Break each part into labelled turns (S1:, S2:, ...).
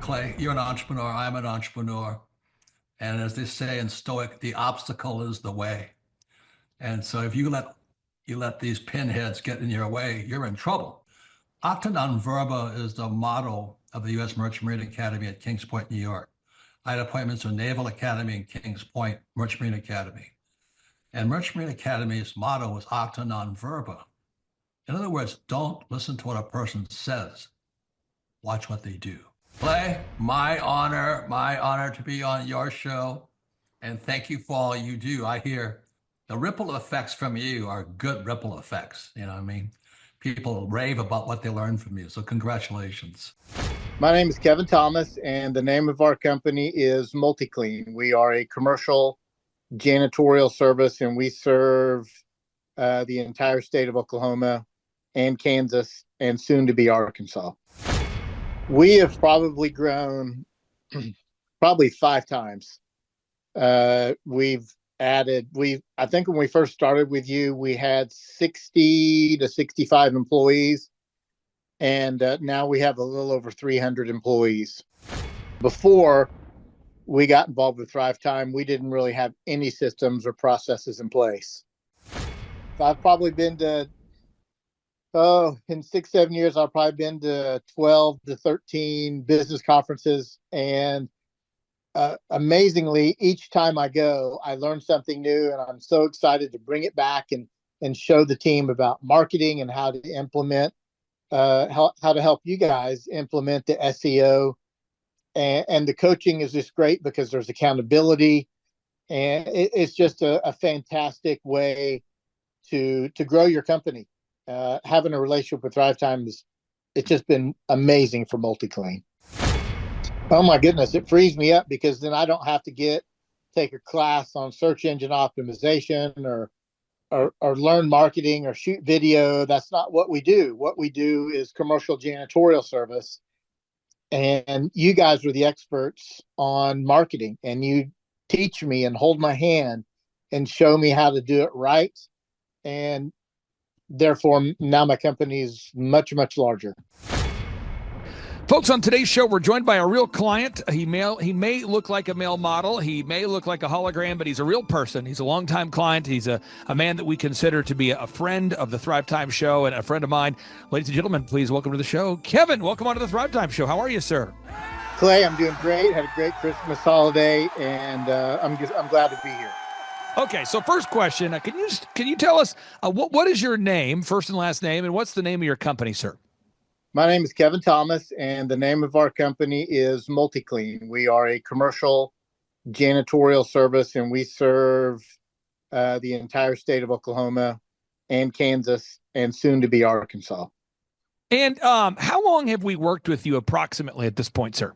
S1: Clay, you're an entrepreneur. I'm an entrepreneur. And as they say in Stoic, the obstacle is the way. And so if you let these pinheads get in your way, you're in trouble. Acta non verba is the motto of the U.S. Merchant Marine Academy at Kings Point, New York. I had appointments to Naval Academy and Kings Point Merchant Marine Academy. And Merchant Marine Academy's motto was acta non verba. In other words, don't listen to what a person says. Watch what they do. Clay, my honor to be on your show. And thank you for all you do. I hear the ripple effects from you are good ripple effects. You know what I mean? People rave about what they learn from you. So congratulations.
S2: My name is Kevin Thomas, and the name of our company is MultiClean. We are a commercial janitorial service, and we serve the entire state of Oklahoma and Kansas and soon to be Arkansas. We have probably grown probably 5 times. We've added, I think when we first started with you, we had 60 to 65 employees. And now we have a little over 300 employees. Before we got involved with Thrive Time, we didn't really have any systems or processes in place. I've probably been to, in 6-7 years, I've probably been to 12 to 13 business conferences. And amazingly, each time I go, I learn something new, and I'm so excited to bring it back and show the team about marketing and how to implement, how to help you guys implement the SEO. And the coaching is just great because there's accountability, and it's just a fantastic way to grow your company. Having a relationship with Thrive Time it's just been amazing for MultiClean. Oh my goodness, it frees me up because then I don't have to take a class on search engine optimization or learn marketing or shoot video. That's not what we do. What we do is commercial janitorial service. And you guys are the experts on marketing, and you teach me and hold my hand and show me how to do it right. And therefore, now my company is much, much larger.
S3: Folks, on today's show, we're joined by a real client. He may look like a male model. He may look like a hologram, but he's a real person. He's a longtime client. He's a man that we consider to be a friend of the Thrive Time Show and a friend of mine. Ladies and gentlemen, please welcome to the show, Kevin. Welcome onto the Thrive Time Show. How are you, sir?
S2: Clay, I'm doing great. Had a great Christmas holiday, and I'm glad to be here.
S3: Okay, so first question, can you tell us what is your name, first and last name, and what's the name of your company, sir?
S2: My name is Kevin Thomas, and the name of our company is MultiClean. We are a commercial janitorial service, and we serve the entire state of Oklahoma and Kansas and soon to be Arkansas.
S3: And how long have we worked with you approximately at this point, sir?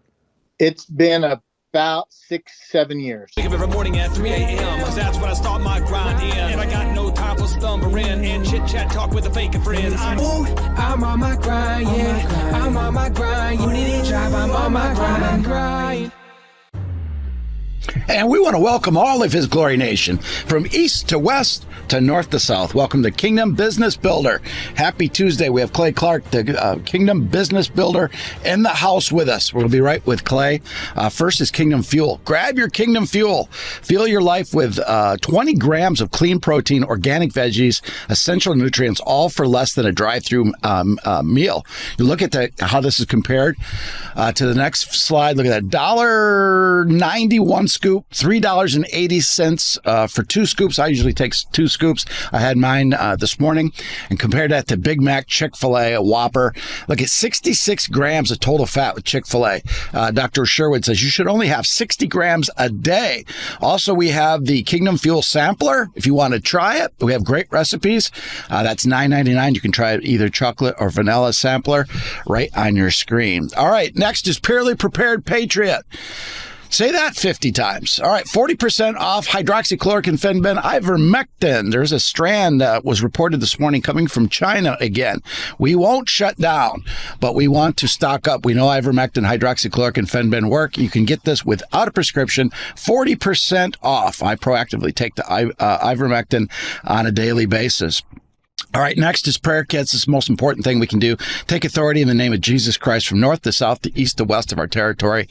S2: It's been about 6-7 years.
S4: Wake up every morning at 3 a.m. because that's when I start my grind in. And I got no time for slumbering and chit-chat talk with a fake friend. I'm on my grind, yeah. I'm on my grind. You need a job, I'm on my grind.
S5: And we want to welcome all of His Glory Nation from east to west to north to south. Welcome to Kingdom Business Builder. Happy Tuesday. We have Clay Clark, the Kingdom Business Builder, in the house with us. We'll be right with Clay. First is Kingdom Fuel. Grab your Kingdom Fuel. Fuel your life with 20 grams of clean protein, organic veggies, essential nutrients, all for less than a drive-through meal. You look at how this is compared to the next slide. Look at that. $1.91 scoop, $3.80 for 2 scoops. I usually take 2 scoops. I had mine this morning, and compared that to Big Mac, Chick-fil-A, a Whopper. Look at 66 grams of total fat with Chick-fil-A. Dr. Sherwood says you should only have 60 grams a day. Also, we have the Kingdom Fuel Sampler. If you want to try it, we have great recipes. That's $9.99. You can try it either chocolate or vanilla sampler right on your screen. All right, next is Purely Prepared Patriot. Say that 50 times. All right, 40% off hydroxychloroquine, ivermectin. There's a strand that was reported this morning coming from China again. We won't shut down, but we want to stock up. We know ivermectin, hydroxychloroquine, work. You can get this without a prescription, 40% off. I proactively take the ivermectin on a daily basis. All right, next is prayer kits. It's the most important thing we can do. Take authority in the name of Jesus Christ from north to south to east to west of our territory.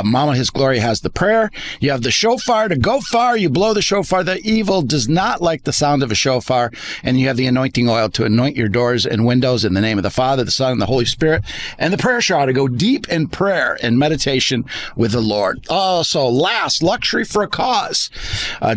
S5: Mama His Glory has the prayer. You have the shofar to go far. You blow the shofar. The evil does not like the sound of a shofar. And you have the anointing oil to anoint your doors and windows in the name of the Father, the Son, and the Holy Spirit. And the prayer shower to go deep in prayer and meditation with the Lord. Also, last, luxury for a cause.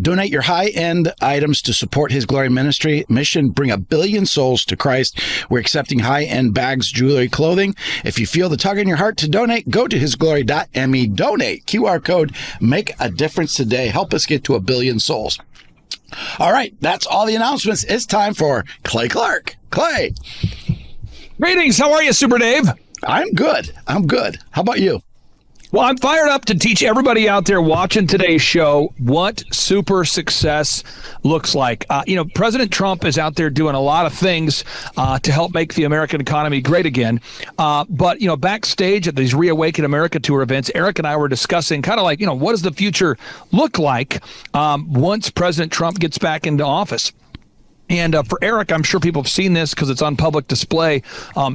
S5: Donate your high-end items to support His Glory ministry mission. Bring a billion souls to Christ. We're accepting high-end bags, jewelry, clothing. If you feel the tug in your heart to donate, go to hisglory.me. Donate. QR code. Make a difference today. Help us get to 1 billion souls. All right. That's all the announcements. It's time for Clay Clark. Clay.
S3: Greetings. How are you, Super Dave?
S5: I'm good. How about you?
S3: Well, I'm fired up to teach everybody out there watching today's show what super success looks like. President Trump is out there doing a lot of things to help make the American economy great again. But backstage at these Reawaken America Tour events, Eric and I were discussing kind of like, what does the future look like once President Trump gets back into office? And for Eric, I'm sure people have seen this because it's on public display.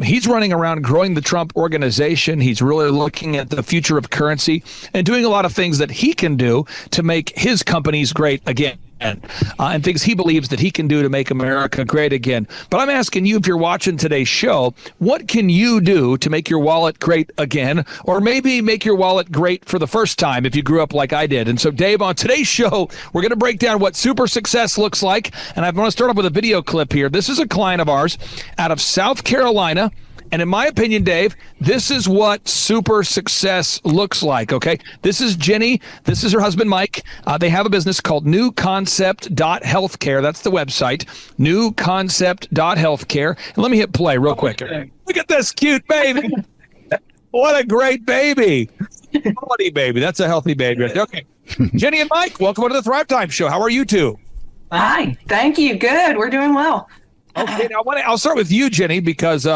S3: He's running around growing the Trump organization. He's really looking at the future of currency and doing a lot of things that he can do to make his companies great again. And things he believes that he can do to make America great again. But I'm asking you, if you're watching today's show, what can you do to make your wallet great again? Or maybe make your wallet great for the first time if you grew up like I did. And so, Dave, on today's show, we're going to break down what super success looks like. And I want to start off with a video clip here. This is a client of ours out of South Carolina. And in my opinion, Dave, this is what super success looks like, okay? This is Jenny. This is her husband, Mike. They have a business called newconcept.healthcare. That's the website, newconcept.healthcare. And let me hit play real quick. Look at this cute baby. What a great baby. Quality baby. That's a healthy baby. Okay. Jenny and Mike, welcome to the Thrive Time Show. How are you two?
S6: Hi. Thank you. Good. We're doing well.
S3: Okay, now I'll start with you, Jenny, because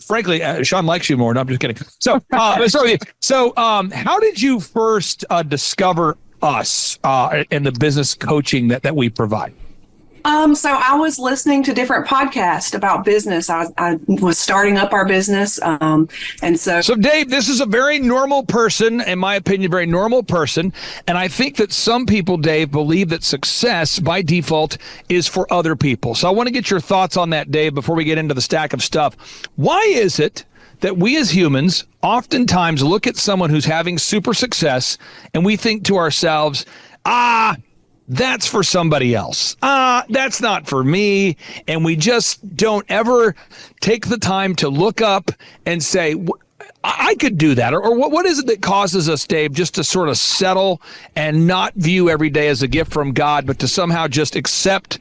S3: frankly, Sean likes you more. No, I'm just kidding. So, let's start with you. So, how did you first discover us and the business coaching that we provide?
S6: So I was listening to different podcasts about business. I was starting up our business. So
S3: Dave, this is a very normal person, in my opinion, very normal person. And I think that some people, Dave, believe that success by default is for other people. So I want to get your thoughts on that, Dave, before we get into the stack of stuff. Why is it that we as humans oftentimes look at someone who's having super success and we think to ourselves, that's for somebody else. That's not for me. And we just don't ever take the time to look up and say, I could do that. Or what is it that causes us, Dave, just to sort of settle and not view every day as a gift from God, but to somehow just accept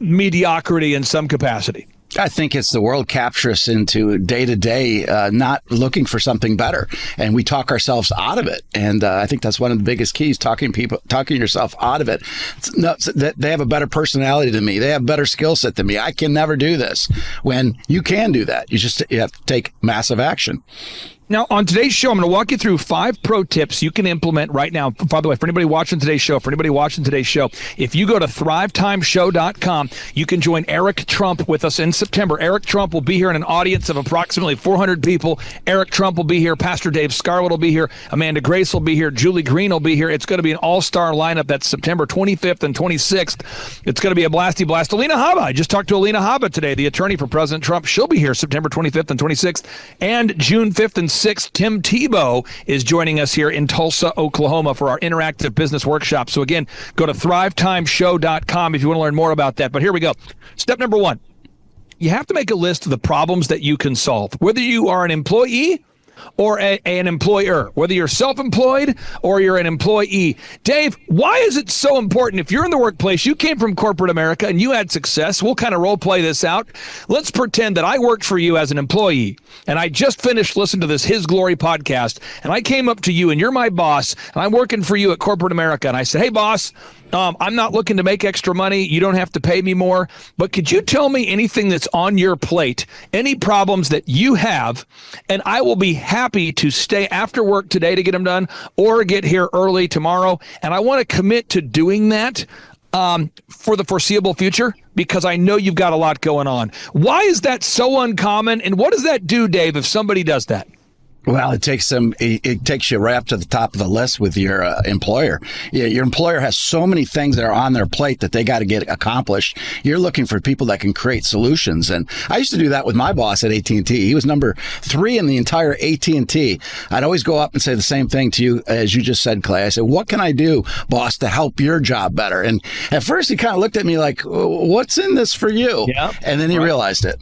S3: mediocrity in some capacity?
S5: I think it's the world captures us into day to day, not looking for something better, and we talk ourselves out of it. And I think that's one of the biggest keys: talking yourself out of it. They have a better personality than me. They have a better skill set than me. I can never do this. When you can do that, you have to take massive action.
S3: Now, on today's show, I'm going to walk you through 5 pro tips you can implement right now. By the way, for anybody watching today's show, if you go to thrivetimeshow.com, you can join Eric Trump with us in September. Eric Trump will be here in an audience of approximately 400 people. Eric Trump will be here. Pastor Dave Scarlett will be here. Amanda Grace will be here. Julie Green will be here. It's going to be an all-star lineup. That's September 25th and 26th. It's going to be a blasty blast. Alina Habba, I just talked to Alina Habba today, the attorney for President Trump. She'll be here September 25th and 26th. And June 5th and 6th, Tim Tebow is joining us here in Tulsa, Oklahoma for our interactive business workshop. So again, go to thrivetimeshow.com if you want to learn more about that. But here we go. Step number 1, you have to make a list of the problems that you can solve, whether you are an employee or an employer, whether you're self-employed or you're an employee. Dave, why is it so important? If you're in the workplace, you came from corporate America and you had success. We'll kind of role play this out. Let's pretend that I worked for you as an employee and I just finished listening to this His Glory podcast and I came up to you and you're my boss and I'm working for you at corporate America and I said, hey boss, I'm not looking to make extra money. You don't have to pay me more. But could you tell me anything that's on your plate, any problems that you have, and I will be happy to stay after work today to get them done or get here early tomorrow. And I want to commit to doing that. for the foreseeable future? Because I know you've got a lot going on. Why is that so uncommon? And what does that do, Dave, if somebody does that?
S5: Well, it takes you right up to the top of the list with your employer. Yeah, your employer has so many things that are on their plate that they got to get accomplished. You're looking for people that can create solutions. And I used to do that with my boss at AT&T. He was number 3 in the entire AT&T. I'd always go up and say the same thing to you as you just said, Clay. I said, what can I do, boss, to help your job better? And at first he kind of looked at me like, what's in this for you? Yeah, and then he realized it.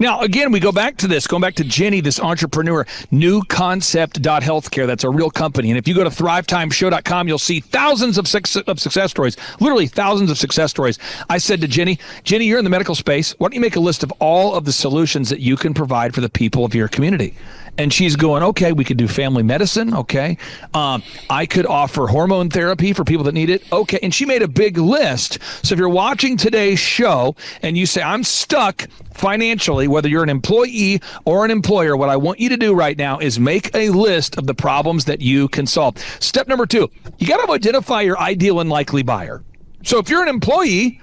S3: Now, again, we go back to this, going back to Jenny, this entrepreneur, newconcept.healthcare. That's a real company. And if you go to thrivetimeshow.com, you'll see thousands of success stories, literally thousands of success stories. I said to Jenny, you're in the medical space. Why don't you make a list of all of the solutions that you can provide for the people of your community? And she's going, okay, we could do family medicine. Okay. I could offer hormone therapy for people that need it. Okay. And she made a big list. So if you're watching today's show and you say, I'm stuck financially, whether you're an employee or an employer, what I want you to do right now is make a list of the problems that you can solve. Step number 2, you got to identify your ideal and likely buyer. So if you're an employee,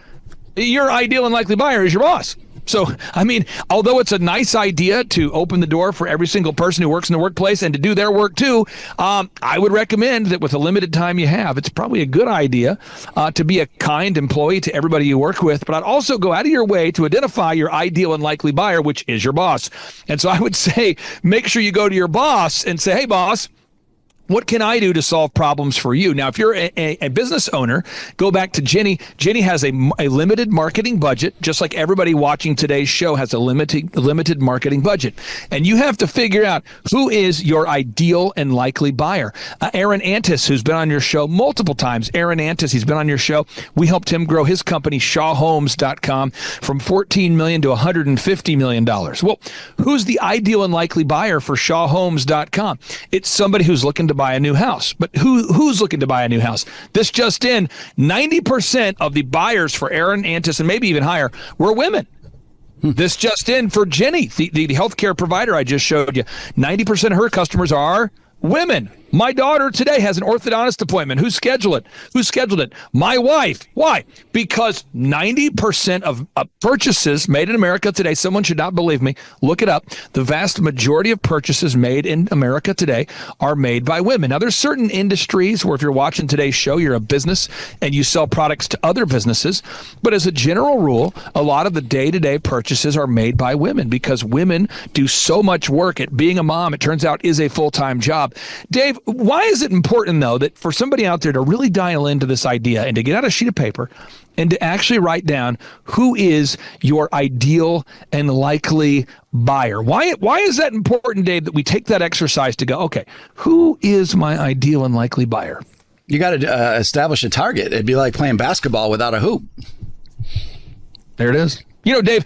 S3: your ideal and likely buyer is your boss. So, I mean, although it's a nice idea to open the door for every single person who works in the workplace and to do their work too, I would recommend that with the limited time you have, it's probably a good idea to be a kind employee to everybody you work with. But I'd also go out of your way to identify your ideal and likely buyer, which is your boss. And so I would say, make sure you go to your boss and say, hey, boss, what can I do to solve problems for you? Now, if you're a business owner, go back to Jenny. Jenny has a limited marketing budget, just like everybody watching today's show has a limited marketing budget. And you have to figure out who is your ideal and likely buyer. Aaron Antis, who's been on your show multiple times. Aaron Antis, he's been on your show. We helped him grow his company, shawhomes.com, from $14 million to $150 million. Well, who's the ideal and likely buyer for shawhomes.com? It's somebody who's looking to buy a new house. But who's looking to buy a new house? This just in, 90% of the buyers for Aaron Antis, and maybe even higher, were women. This just in for Jenny, the healthcare provider I just showed you, 90% of her customers are women. My daughter today has an orthodontist appointment. Who scheduled it? Who scheduled it? My wife. Why? Because 90% of purchases made in America today, someone should not believe me, look it up. The vast majority of purchases made in America today are made by women. Now, there's certain industries where if you're watching today's show, you're a business and you sell products to other businesses. But as a general rule, a lot of the day-to-day purchases are made by women because women do so much work at being a mom. It turns out is a full-time job. Dave, why is it important, though, that for somebody out there to really dial into this idea and to get out a sheet of paper and to actually write down who is your ideal and likely buyer? Why is that important, Dave, that we take that exercise to go, okay, who is my ideal and likely buyer?
S5: You got to establish a target. It'd be like playing basketball without a hoop.
S3: There it is. You know, Dave,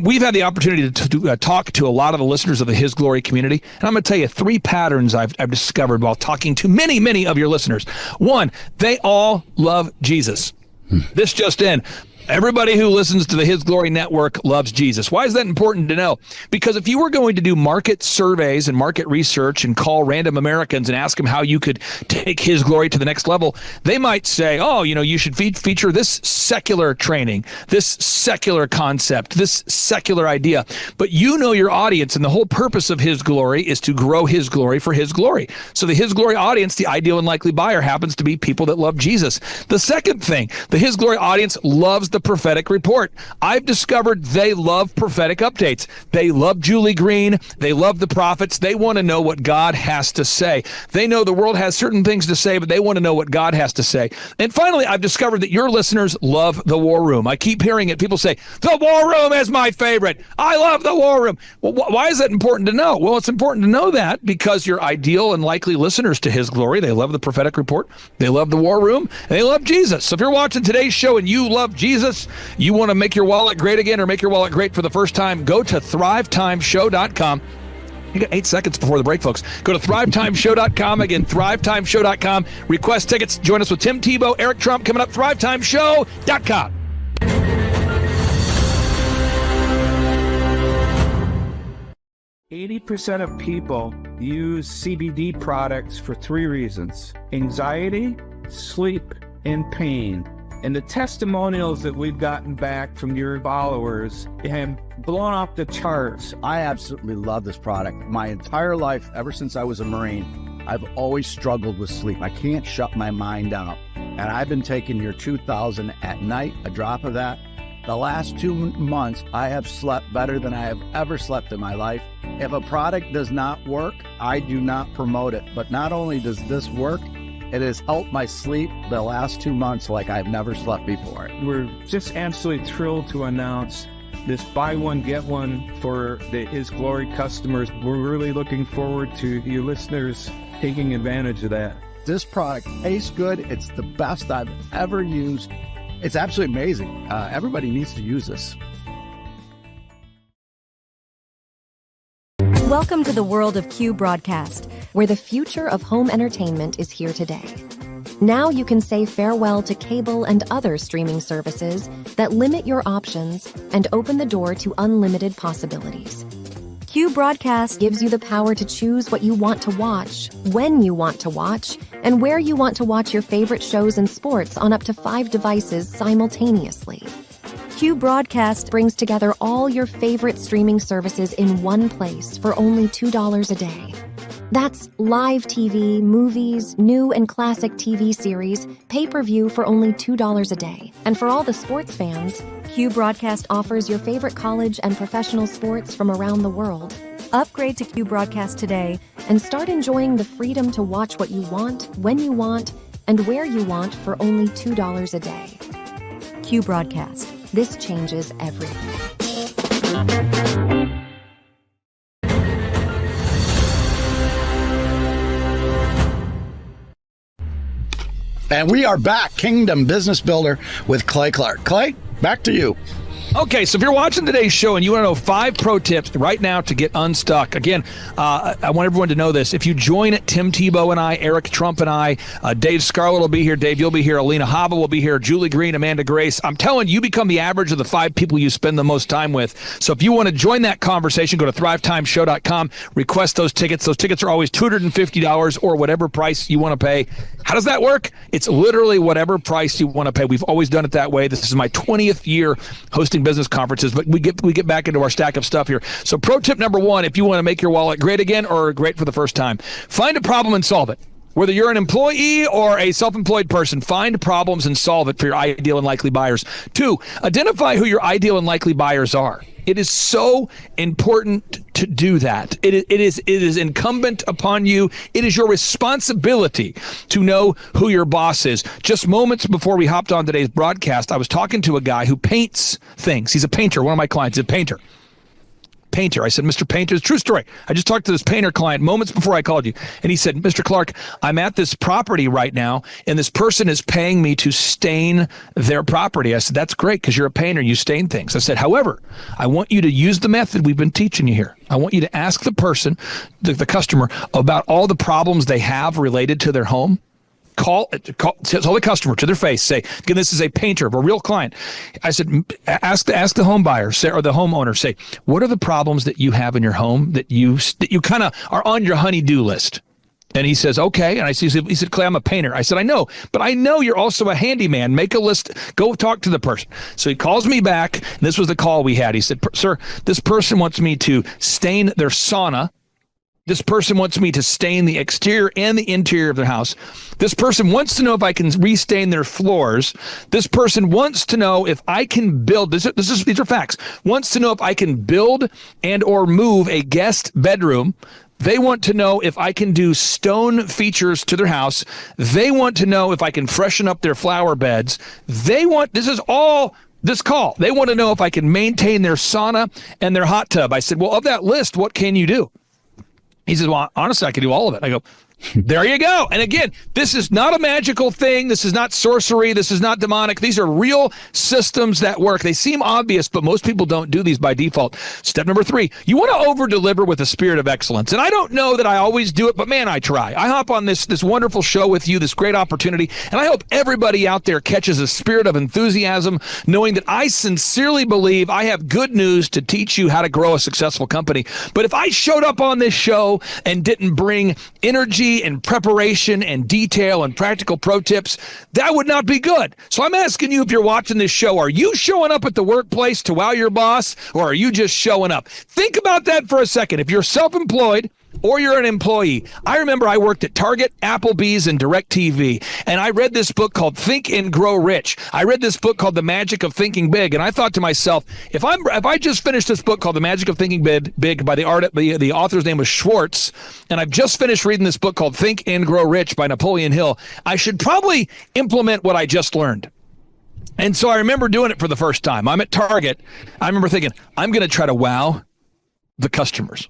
S3: we've had the opportunity to talk to a lot of the listeners of the His Glory community, and I'm going to tell you 3 patterns I've discovered while talking to many, many of your listeners. 1, they all love Jesus. This just in. Everybody who listens to the His Glory Network loves Jesus. Why is that important to know? Because if you were going to do market surveys and market research and call random Americans and ask them how you could take His Glory to the next level, they might say, oh, you know, you should feature this secular training, this secular concept, this secular idea. But you know your audience, and the whole purpose of His Glory is to grow His glory for His glory. So the His Glory audience, the ideal and likely buyer, happens to be people that love Jesus. The second thing, the His Glory audience loves the prophetic report. I've discovered they love prophetic updates. They love Julie Green. They love the prophets. They want to know what God has to say. They know the world has certain things to say, but they want to know what God has to say. And finally, I've discovered that your listeners love the War Room. I keep hearing it. People say, the War Room is my favorite. I love the War Room. Well, why is that important to know? Well, it's important to know that because your ideal and likely listeners to His Glory, they love the prophetic report, they love the War Room, and they love Jesus. So if you're watching today's show and you love Jesus, you want to make your wallet great again or make your wallet great for the first time, go to thrivetimeshow.com. You got 8 seconds before the break, folks. Go to thrivetimeshow.com. Again, thrivetimeshow.com. Request tickets. Join us with Tim Tebow, Eric Trump coming up. thrivetimeshow.com.
S7: 80% of people use CBD products for 3 reasons: anxiety, sleep, and pain. And the testimonials that we've gotten back from your followers have blown off the charts.
S5: I absolutely love this product. My entire life, ever since I was a Marine, I've always struggled with sleep. I can't shut my mind out. And I've been taking your 2000 at night, a drop of that. The last 2 months, I have slept better than I have ever slept in my life. If a product does not work, I do not promote it. But not only does this work, it has helped my sleep the last 2 months like I've never slept before.
S7: We're just absolutely thrilled to announce this buy one, get one for the His Glory customers. We're really looking forward to you listeners taking advantage of that.
S5: This product tastes good. It's the best I've ever used. It's absolutely amazing. Everybody needs to use this.
S8: Welcome to the world of Q Broadcast, where the future of home entertainment is here today. Now you can say farewell to cable and other streaming services that limit your options and open the door to unlimited possibilities. Q Broadcast gives you the power to choose what you want to watch, when you want to watch, and where you want to watch your favorite shows and sports on up to 5 devices simultaneously. Q Broadcast brings together all your favorite streaming services in one place for only $2 a day. That's live TV, movies, new and classic TV series, pay-per-view for only $2 a day. And for all the sports fans, Q Broadcast offers your favorite college and professional sports from around the world. Upgrade to Q Broadcast today and start enjoying the freedom to watch what you want, when you want, and where you want for only $2 a day. Q Broadcast. This changes everything.
S5: And we are back, Kingdom Business Builder with Clay Clark. Clay, back to you.
S3: Okay, so if you're watching today's show and you want to know 5 pro tips right now to get unstuck, again, I want everyone to know this. If you join Tim Tebow and I, Eric Trump and I, Dave Scarlett will be here, Dave, you'll be here, Alina Haba will be here, Julie Green, Amanda Grace. I'm telling you, become the average of the 5 people you spend the most time with. So if you want to join that conversation, go to thrivetimeshow.com, request those tickets. Those tickets are always $250 or whatever price you want to pay. How does that work? It's literally whatever price you want to pay. We've always done it that way. This is my 20th year hosting business conferences, but we get back into our stack of stuff here. So pro tip number 1, if you want to make your wallet great again or great for the first time, find a problem and solve it. Whether you're an employee or a self-employed person, find problems and solve it for your ideal and likely buyers. 2, identify who your ideal and likely buyers are. It is so important to do that. It is incumbent upon you. It is your responsibility to know who your boss is. Just moments before we hopped on today's broadcast, I was talking to a guy who paints things. He's a painter. One of my clients is a painter. I said, Mr. Painter, it's a true story. I just talked to this painter client moments before I called you. And he said, Mr. Clark, I'm at this property right now, and this person is paying me to stain their property. I said, that's great because you're a painter. You stain things. I said, however, I want you to use the method we've been teaching you here. I want you to ask the person, the customer, about all the problems they have related to their home. Tell the customer to their face, say, again, this is a painter, a real client. I said, ask the home buyer, say, or the homeowner, say, what are the problems that you have in your home that you kind of are on your honey-do list? And he says, okay. And he said, Clay, I'm a painter. I said, I know, but I know you're also a handyman. Make a list. Go talk to the person. So he calls me back. And this was the call we had. He said, sir, this person wants me to stain their sauna. This person wants me to stain the exterior and the interior of their house. This person wants to know if I can restain their floors. This person wants to know if I can build, these are facts, wants to know if I can build and or move a guest bedroom. They want to know if I can do stone features to their house. They want to know if I can freshen up their flower beds. This is all this call. They want to know if I can maintain their sauna and their hot tub. I said, well, of that list, what can you do? He says, well, honestly, I can do all of it. I go, there you go. And again, this is not a magical thing. This is not sorcery. This is not demonic. These are real systems that work. They seem obvious, but most people don't do these by default. Step number 3, you want to over-deliver with a spirit of excellence. And I don't know that I always do it, but man, I try. I hop on this wonderful show with you, this great opportunity, and I hope everybody out there catches a spirit of enthusiasm, knowing that I sincerely believe I have good news to teach you how to grow a successful company. But if I showed up on this show and didn't bring energy clarity and preparation and detail and practical pro tips, that would not be good. So I'm asking you, if you're watching this show, are you showing up at the workplace to wow your boss, or are you just showing up? Think about that for a second. If you're self-employed or you're an employee, I remember I worked at Target, Applebee's, and DirecTV, and I read this book called Think and Grow Rich. I read this book called The Magic of Thinking Big, and I thought to myself, if I just finished this book called The Magic of Thinking Big by the author's name was Schwartz, and I've just finished reading this book called Think and Grow Rich by Napoleon Hill, I should probably implement what I just learned. And so I remember doing it for the first time. I'm at Target. I remember thinking, I'm going to try to wow the customers.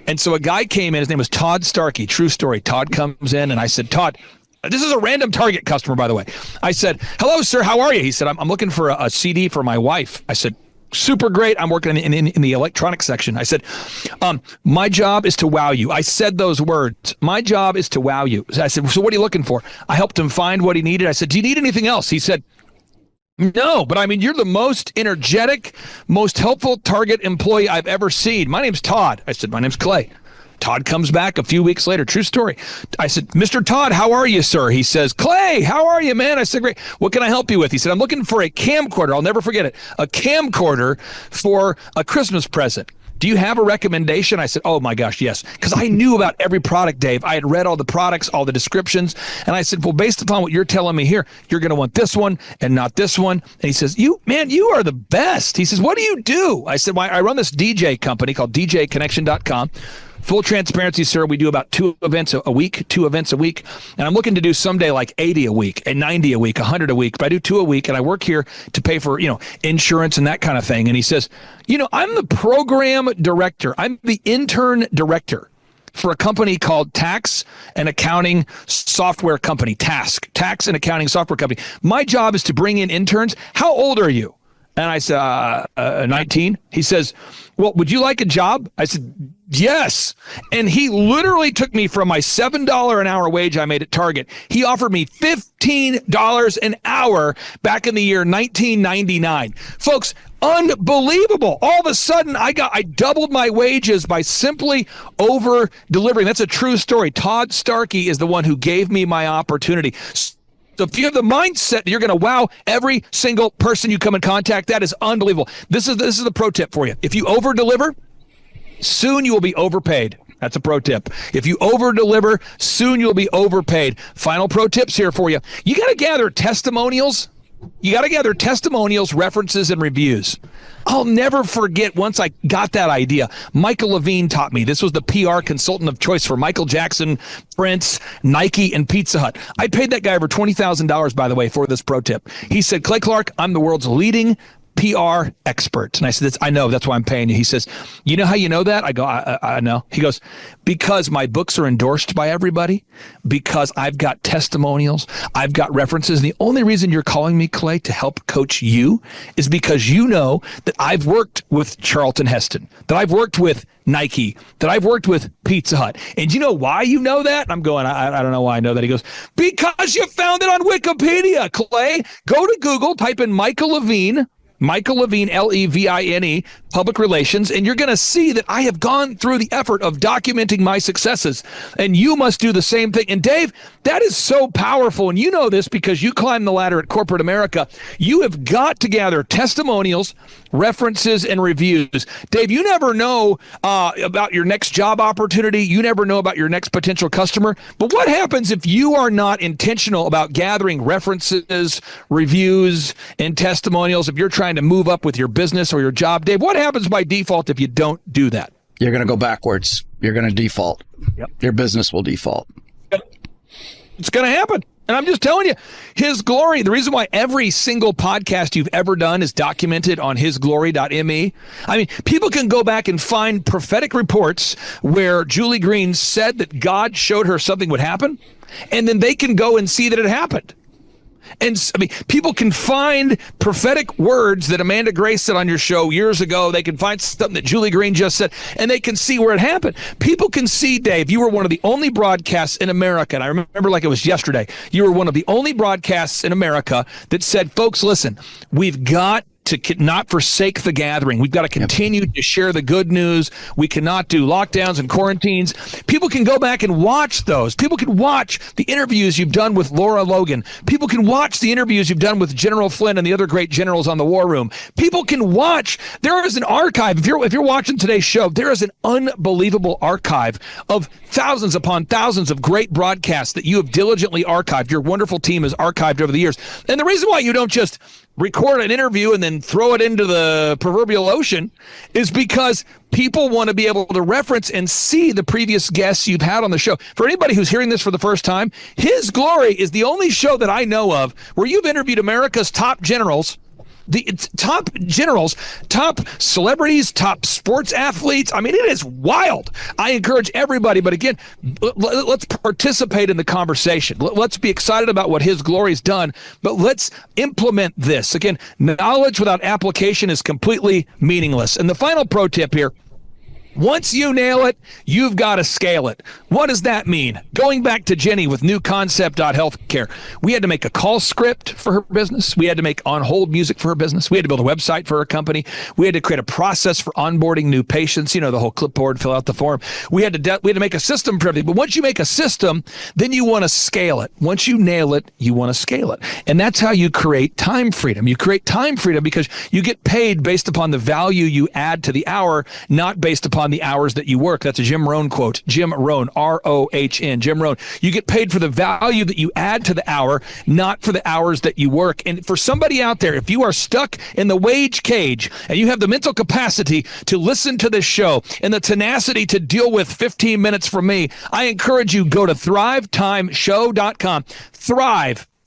S3: And so a guy came in, his name was Todd Starkey, true story. Todd comes in and I said, Todd, this is a random Target customer, by the way. I said, hello, sir, how are you? He said, I'm looking for a CD for my wife. I said, super great. I'm working in the electronics section. I said, my job is to wow you. I said those words. My job is to wow you. I said, so what are you looking for? I helped him find what he needed. I said, do you need anything else? He said, no, but I mean, you're the most energetic, most helpful Target employee I've ever seen. My name's Todd. I said, my name's Clay. Todd comes back a few weeks later. True story. I said, Mr. Todd, how are you, sir? He says, Clay, how are you, man? I said, great. What can I help you with? He said, I'm looking for a camcorder. I'll never forget it. A camcorder for a Christmas present. Do you have a recommendation? I said, oh my gosh, yes. Because I knew about every product, Dave. I had read all the products, all the descriptions. And I said, well, based upon what you're telling me here, you're going to want this one and not this one. And he says, you are the best. He says, what do you do? I said, well, I run this DJ company called DJconnection.com. Full transparency, sir, we do about 2 events a week. And I'm looking to do someday like 80 a week and 90 a week, 100 a week. But I do 2 a week, and I work here to pay for, insurance and that kind of thing. And he says, I'm the program director. I'm the intern director for a company called Tax and Accounting Software Company, Tax and Accounting Software Company. My job is to bring in interns. How old are you? And I said, 19. He says, well, would you like a job? I said, yes. And he literally took me from my $7 an hour wage I made at Target. He offered me $15 an hour back in the year 1999. Folks, unbelievable. All of a sudden, I doubled my wages by simply over delivering. That's a true story. Todd Starkey is the one who gave me my opportunity. So if you have the mindset that you're going to wow every single person you come in contact, that is unbelievable. This is the pro tip for you. If you over deliver, soon you will be overpaid. That's a pro tip. If you over deliver, soon you'll be overpaid. Final pro tips here for you. You got to gather testimonials. References, and reviews. I'll never forget once I got that idea. Michael Levine taught me. This was the PR consultant of choice for Michael Jackson, Prince, Nike, and Pizza Hut. I paid that guy over $20,000, by the way, for this pro tip. He said, Clay Clark, I'm the world's leading PR expert. And I said, I know, that's why I'm paying you. He says, you know how you know that? I go, I know. He goes, because my books are endorsed by everybody, because I've got testimonials, I've got references. The only reason you're calling me, Clay, to help coach you is because you know that I've worked with Charlton Heston, that I've worked with Nike, that I've worked with Pizza Hut. And you know why you know that? I'm going, I don't know why I know that. He goes, because you found it on Wikipedia, Clay. Go to Google, type in Michael Levine, Levine, public relations, and you're going to see that I have gone through the effort of documenting my successes, and you must do the same thing. And Dave, that is so powerful, and you know this because you climbed the ladder at corporate America. You have got to gather testimonials, references, and reviews. Dave, you never know about your next job opportunity. You never know about your next potential customer. But what happens if you are not intentional about gathering references, reviews, and testimonials if you're trying to move up with your business or your job? Dave, what happens by default if you don't do that?
S5: You're going to go backwards. You're going to default. Yep. Your business will default.
S3: It's going to happen. And I'm just telling you, His Glory, the reason why every single podcast you've ever done is documented on hisglory.me. I mean, people can go back and find prophetic reports where Julie Green said that God showed her something would happen, and then they can go and see that it happened. And I mean, people can find prophetic words that Amanda Grace said on your show years ago. They can find something that Julie Green just said, and they can see where it happened. People can see, Dave, you were one of the only broadcasts in America, and I remember like it was yesterday, you were one of the only broadcasts in America that said, folks, listen, we've got to not forsake the gathering. We've got to continue to share the good news. We cannot do lockdowns and quarantines. People can go back and watch those. People can watch the interviews you've done with Laura Logan. People can watch the interviews you've done with General Flynn and the other great generals on the War Room. People can watch. There is an archive. If you're watching today's show, there is an unbelievable archive of thousands upon thousands of great broadcasts that you have diligently archived. Your wonderful team has archived over the years. And the reason why you don't just record an interview and then throw it into the proverbial ocean is because people want to be able to reference and see the previous guests you've had on the show. For anybody who's hearing this for the first time, His Glory is the only show that I know of where you've interviewed America's top generals, the top generals, top celebrities, top sports athletes. I mean, it is wild. I encourage everybody, but again, let's participate in the conversation. Let's be excited about what His Glory's done, but let's implement this. Again, knowledge without application is completely meaningless. And the final pro tip here, once you nail it, you've got to scale it. What does that mean? Going back to Jenny with newconcept.healthcare, we had to make a call script for her business. We had to make on-hold music for her business. We had to build a website for her company. We had to create a process for onboarding new patients, the whole clipboard, fill out the form. We had to make a system for everything. But once you make a system, then you want to scale it. Once you nail it, you want to scale it. And that's how you create time freedom. You create time freedom because you get paid based upon the value you add to the hour, not based upon the hours that you work. That's a Jim Rohn quote. Jim Rohn, R-O-H-N, Jim Rohn. You get paid for the value that you add to the hour, not for the hours that you work. And for somebody out there, if you are stuck in the wage cage and you have the mental capacity to listen to this show and the tenacity to deal with 15 minutes from me, I encourage you, go to thrivetimeshow.com.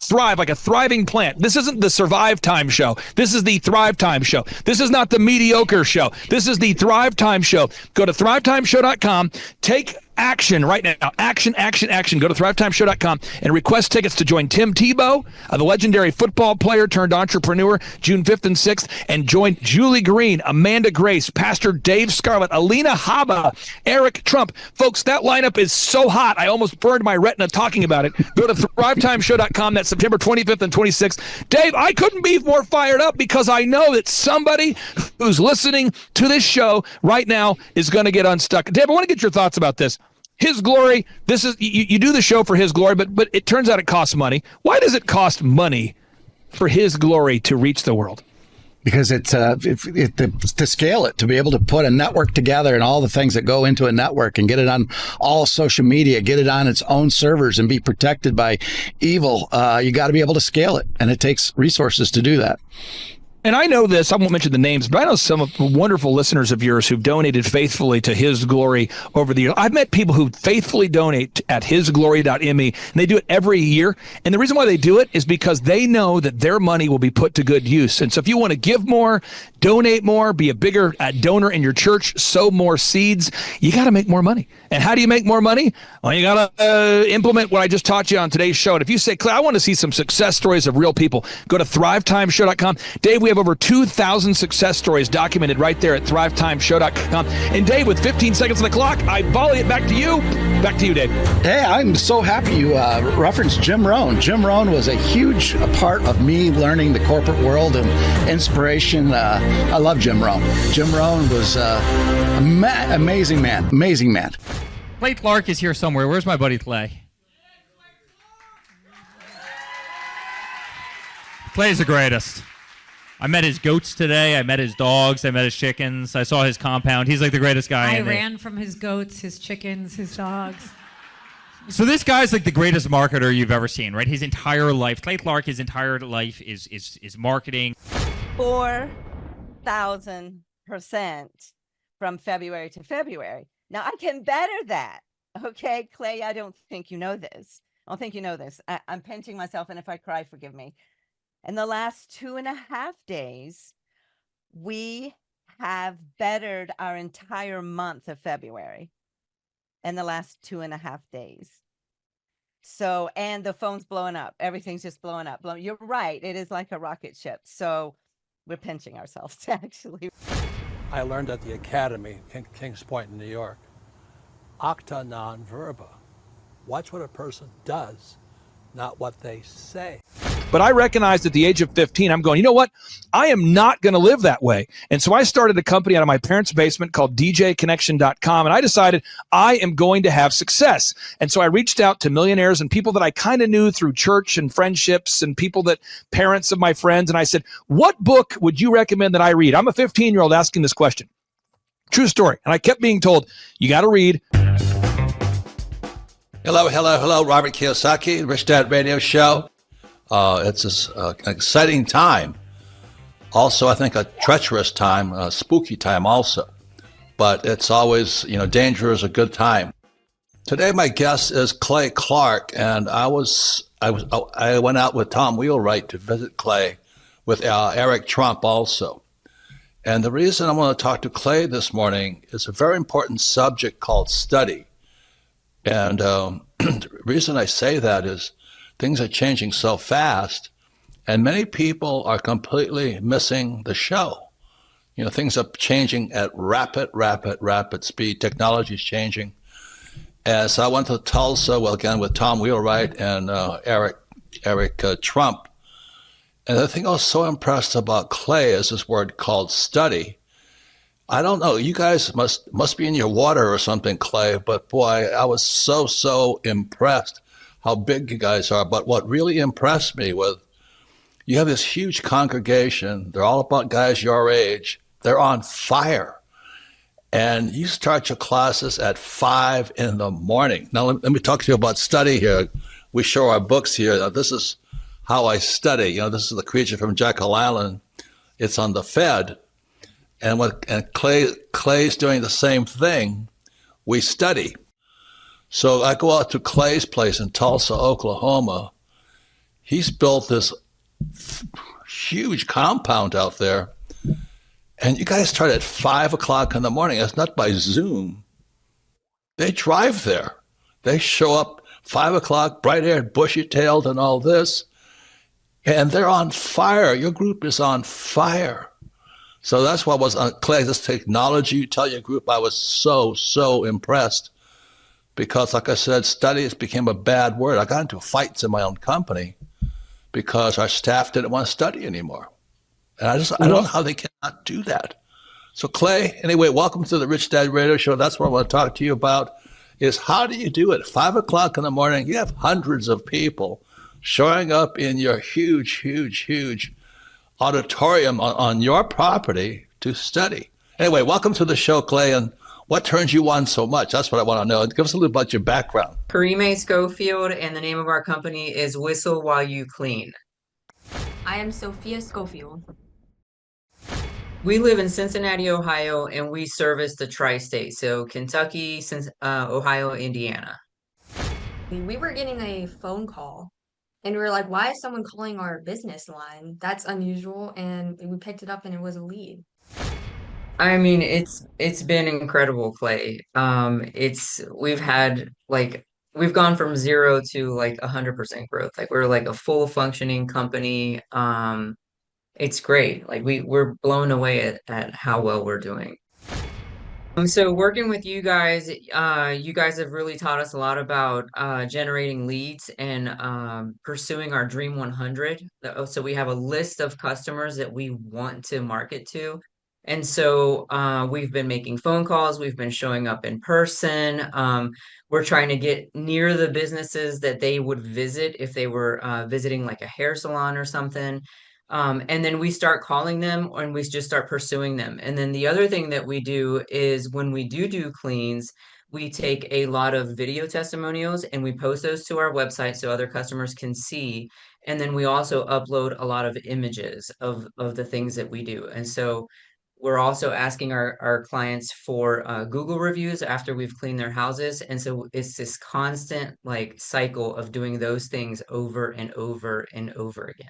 S3: Thrive like a thriving plant. This isn't the Survive Time Show. This is the Thrive Time Show. This is not the Mediocre Show. This is the Thrive Time Show. Go to thrivetimeshow.com. Take action right now. Action. Go to thrivetimeshow.com and request tickets to join Tim Tebow, the legendary football player turned entrepreneur, June 5th and 6th, and join Julie Green, Amanda Grace, Pastor Dave Scarlett, Alina Haba, Eric Trump. Folks, that lineup is so hot, I almost burned my retina talking about it. Go to thrivetimeshow.com. That's September 25th and 26th. Dave, I couldn't be more fired up because I know that somebody who's listening to this show right now is going to get unstuck. Dave, I want to get your thoughts about this. His Glory, this is you do the show for His Glory, but it turns out it costs money. Why does it cost money for His Glory to reach the world?
S5: Because to scale it, to be able to put a network together and all the things that go into a network and get it on all social media, get it on its own servers and be protected by evil, you got to be able to scale it. And it takes resources to do that.
S3: And I know this, I won't mention the names, but I know some of the wonderful listeners of yours who've donated faithfully to His Glory over the years. I've met people who faithfully donate at hisglory.me, and they do it every year. And the reason why they do it is because they know that their money will be put to good use. And so if you want to give more, donate more, be a bigger donor in your church, sow more seeds, you got to make more money. And how do you make more money? Well, you got to implement what I just taught you on today's show. And if you say, Claire, I want to see some success stories of real people, go to thrivetimeshow.com. Dave, we have over 2,000 success stories documented right there at thrivetimeshow.com. And Dave, with 15 seconds on the clock, I volley it back to you. Back to you, Dave.
S5: Hey, I'm so happy you referenced Jim Rohn. Jim Rohn was a huge part of me learning the corporate world and inspiration. I love Jim Rohn. Jim Rohn was amazing man. Amazing man.
S9: Clay Clark is here somewhere. Where's my buddy Clay? Clay's the greatest. I met his goats today. I met his dogs. I met his chickens. I saw his compound. He's like the greatest guy.
S10: I ran from his goats, his chickens, his dogs.
S9: So this guy's like the greatest marketer you've ever seen, right? His entire life, Clay Clark, his entire life is marketing.
S11: 4,000% from February to February. Now I can better that. Okay, Clay, I don't think you know this. I don't think you know this. I'm pinching myself, and if I cry, forgive me. In the last 2.5 days, we have bettered our entire month of February in the last 2.5 days. So, and the phone's blowing up. Everything's just blowing up. You're right. It is like a rocket ship. So we're pinching ourselves, actually.
S1: I learned at the Academy, Kings Point in New York, acta non verba. Watch what a person does, not what they say.
S3: But I recognized at the age of 15, I'm going, you know what? I am not going to live that way. And so I started a company out of my parents' basement called DJconnection.com. And I decided I am going to have success. And so I reached out to millionaires and people that I kind of knew through church and friendships and people that parents of my friends. And I said, what book would you recommend that I read? I'm a 15-year-old asking this question. True story. And I kept being told, you got to read.
S1: Hello, Robert Kiyosaki, Rich Dad Radio Show. It's an exciting time. Also, I think a treacherous time, a spooky time also. But it's always, danger is a good time. Today, my guest is Clay Clark, and I went out with Tom Wheelwright to visit Clay with Eric Trump also. And the reason I want to talk to Clay this morning is a very important subject called study. And the reason I say that is things are changing so fast, and many people are completely missing the show. Things are changing at rapid speed. Technology is changing. And so I went to Tulsa, again, with Tom Wheelwright and Eric Trump. And the thing I was so impressed about Clay is this word called study. I don't know, you guys must be in your water or something, Clay, but boy, I was so impressed how big you guys are. But what really impressed me was you have this huge congregation. They're all about guys your age. They're on fire. And you start your classes at 5 a.m. Now, let me talk to you about study here. We show our books here. Now, this is how I study. This is The Creature from Jekyll Island. It's on the Fed. And Clay's doing the same thing. We study. So I go out to Clay's place in Tulsa, Oklahoma. He's built this huge compound out there. And you guys start at 5 o'clock in the morning. It's not by Zoom. They drive there. They show up 5 o'clock, bright-haired, bushy-tailed, and all this. And they're on fire. Your group is on fire. So that's what was on Clay, this technology. You tell your group, I was so impressed. Because, like I said, studies became a bad word. I got into fights in my own company because our staff didn't want to study anymore. And I don't know how they cannot do that. So Clay, anyway, welcome to the Rich Dad Radio Show. That's what I want to talk to you about, is how do you do it? 5 o'clock in the morning, you have hundreds of people showing up in your huge auditorium on your property to study. Anyway, welcome to the show, Clay, and what turns you on so much? That's what I want to know. Give us a little about your background.
S12: Karime Schofield, and the name of our company is Whistle While You Clean.
S13: I am Sophia Schofield.
S12: We live in Cincinnati, Ohio, and we service the tri-state, so Kentucky, Ohio, Indiana.
S13: We were getting a phone call, and we were like, why is someone calling our business line? That's unusual, and we picked it up, and it was a lead.
S12: I mean, it's been incredible, Clay. We've gone from 0 to 100% growth. We're like a full functioning company. It's great. We're blown away at how well we're doing. So working with you guys have really taught us a lot about generating leads and pursuing our Dream 100. So we have a list of customers that we want to market to. And so we've been making phone calls. We've been showing up in person. We're trying to get near the businesses that they would visit if they were visiting like a hair salon or something. And then we start calling them and we just start pursuing them. And then the other thing that we do is when we do cleans, we take a lot of video testimonials and we post those to our website so other customers can see. And then we also upload a lot of images of the things that we do. And so we're also asking our clients for Google reviews after we've cleaned their houses. And so it's this constant cycle of doing those things over and over and over again.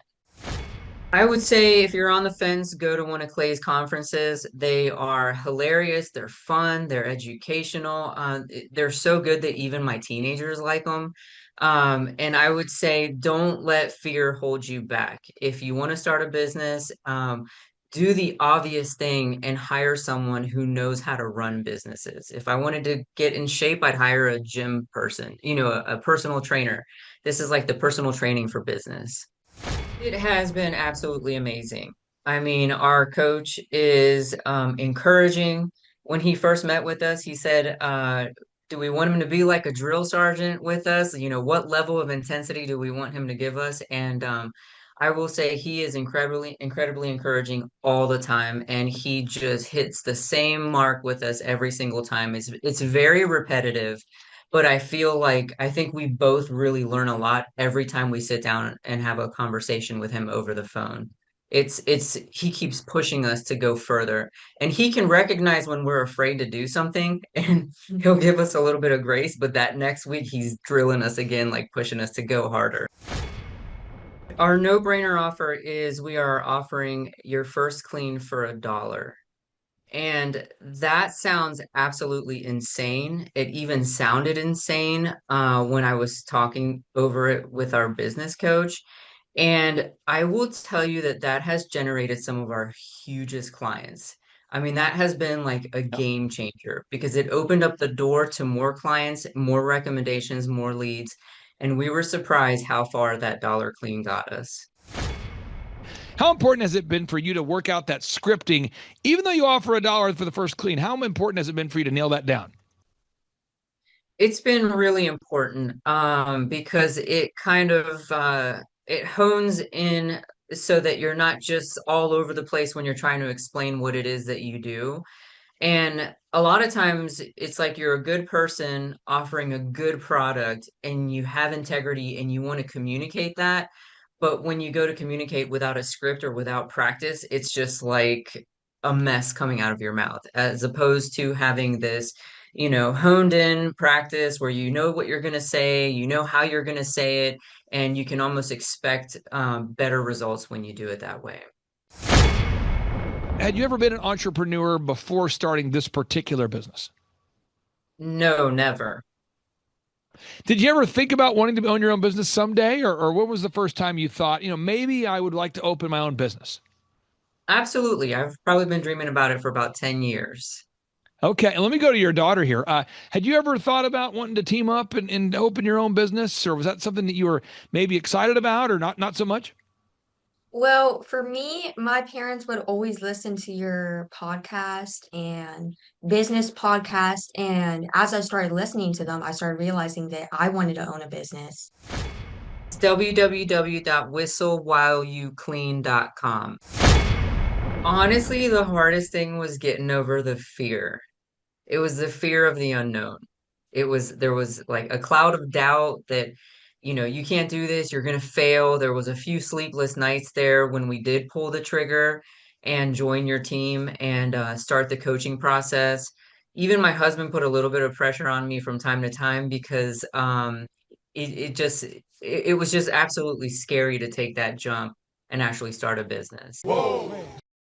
S12: I would say if you're on the fence, go to one of Clay's conferences. They are hilarious. They're fun. They're educational. They're so good that even my teenagers like them. And I would say don't let fear hold you back. If you want to start a business, do the obvious thing and hire someone who knows how to run businesses. If I wanted to get in shape, I'd hire a gym person, a personal trainer. This is like the personal training for business. It has been absolutely amazing. I mean, our coach is encouraging. When he first met with us, he said, do we want him to be like a drill sergeant with us? You know, what level of intensity do we want him to give us? And I will say he is incredibly encouraging all the time, and he just hits the same mark with us every single time. It's very repetitive, but I think we both really learn a lot every time we sit down and have a conversation with him over the phone. It's he keeps pushing us to go further, and he can recognize when we're afraid to do something, and he'll give us a little bit of grace, but that next week he's drilling us again, like pushing us to go harder. Our no-brainer offer is we are offering your first clean for $1. And that sounds absolutely insane. It even sounded insane when I was talking over it with our business coach. And I will tell you that that has generated some of our hugest clients. I mean, that has been like a game changer because it opened up the door to more clients, more recommendations, more leads. And we were surprised how far that dollar clean got us.
S3: How important has it been for you to work out that scripting, even though you offer $1 for the first clean? How important has it been for you to nail that down?
S12: It's been really important because it kind of it hones in so that you're not just all over the place when you're trying to explain what it is that you do. And a lot of times it's like you're a good person offering a good product and you have integrity and you want to communicate that. But when you go to communicate without a script or without practice, it's just like a mess coming out of your mouth, as opposed to having this, honed in practice where you know what you're going to say, you know how you're going to say it, and you can almost expect better results when you do it that way.
S3: Had you ever been an entrepreneur before starting this particular business?
S12: No, never.
S3: Did you ever think about wanting to own your own business someday? Or when was the first time you thought, maybe I would like to open my own business?
S12: Absolutely. I've probably been dreaming about it for about 10 years.
S3: Okay, and let me go to your daughter here. Had you ever thought about wanting to team up and open your own business? Or was that something that you were maybe excited about or not so much?
S13: Well, for me, my parents would always listen to your podcast and business podcast. And as I started listening to them, I started realizing that I wanted to own a business.
S12: It's www.whistlewhileyouclean.com. Honestly, the hardest thing was getting over the fear. It was the fear of the unknown. There was like a cloud of doubt that, you can't do this, you're going to fail. There was a few sleepless nights there when we did pull the trigger and join your team and start the coaching process. Even my husband put a little bit of pressure on me from time to time because it was just absolutely scary to take that jump and actually start a business.
S4: Whoa.